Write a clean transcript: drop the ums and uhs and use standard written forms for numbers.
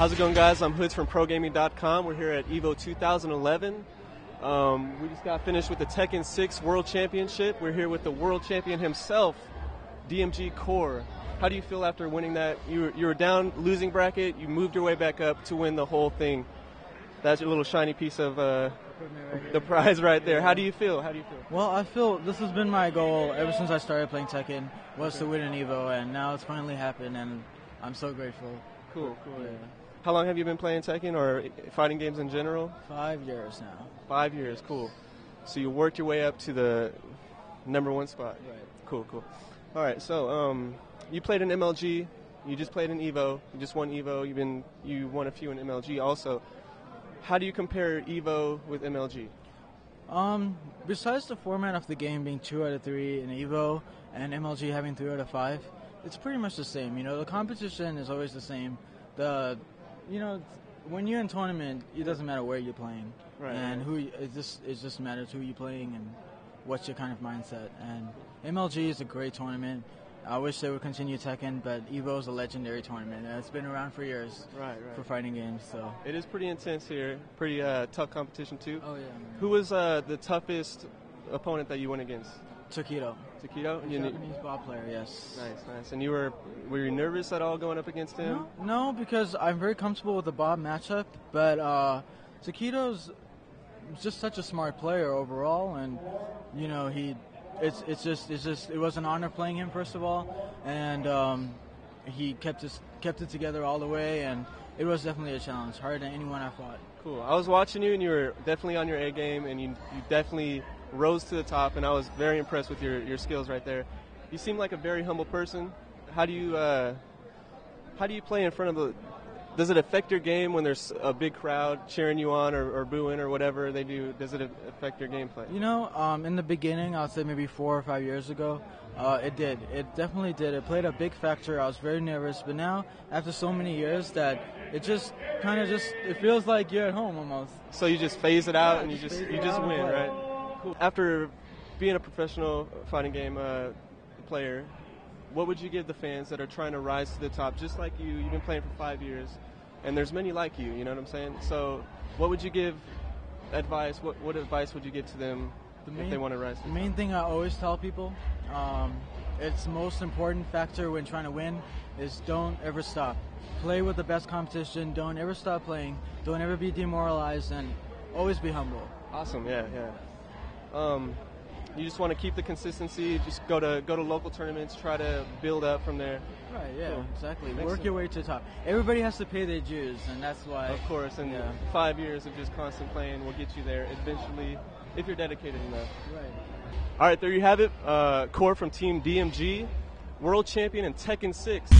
How's it going, guys? I'm Hoods from ProGaming.com. We're here at EVO 2011. We just got finished with the Tekken 6 World Championship. We're here with the world champion himself, DMG KOR. How do you feel after winning that? You were down losing bracket. You moved your way back up to win the whole thing. That's your little shiny piece of the prize right there. How do you feel? Well, I feel this has been my goal ever since I started playing Tekken, was to win an EVO, and now it's finally happened, and I'm so grateful. Cool. Yeah. How long have you been playing Tekken or fighting games in general? 5 years now. 5 years, cool. So you worked your way up to the #1 spot. Right. Cool. All right, so you played in MLG. You just played in EVO. You just won EVO. You won a few in MLG also. How do you compare EVO with MLG? Besides the format of the game being 2 out of 3 in EVO and MLG having 3 out of 5, it's pretty much the same. You know, the competition is always the same. When you're in tournament, it doesn't matter where you're playing, right? And it just matters who you're playing and what's your kind of mindset. And MLG is a great tournament. I wish they would continue Tekken, but EVO is a legendary tournament. It's been around for years, right. for fighting games. So it is pretty intense here, pretty tough competition too. Oh yeah. Who was the toughest opponent that you went against? Takedo. Japanese ball player, yes. Nice. And were you nervous at all going up against him? No, because I'm very comfortable with the Bob matchup. But Takedo's just such a smart player overall, and you know it was an honor playing him, first of all, and he kept it together all the way, and it was definitely a challenge, harder than anyone I fought. Cool. I was watching you, and you were definitely on your A game, and you definitely rose to the top, and I was very impressed with your skills right there. You seem like a very humble person. How do you play in front of does it affect your game when there's a big crowd cheering you on or booing or whatever they do? Does it affect your gameplay? You know, in the beginning, I would say maybe 4 or 5 years ago, it did. It definitely did. It played a big factor. I was very nervous, but now, after so many years, that it just kind of it feels like you're at home almost. So you just phase it out, and you just win, play. Right? Cool. After being a professional fighting game player, what would you give the fans that are trying to rise to the top, just like you? You've been playing for 5 years, and there's many like you. You know what I'm saying? So, what would you give advice? What advice would you give to them if they want to rise to the top? The main thing I always tell people, it's the most important factor when trying to win, is don't ever stop. Play with the best competition. Don't ever stop playing. Don't ever be demoralized, and always be humble. Awesome. Yeah. You just want to keep the consistency. Just go to local tournaments. Try to build up from there. Right. Yeah. Cool. Exactly. Work your way to the top. Everybody has to pay their dues, and that's why. Of course. And 5 years of just constant playing will get you there eventually, if you're dedicated enough. Right. All right. There you have it. KOR from Team DMG, world champion in Tekken 6.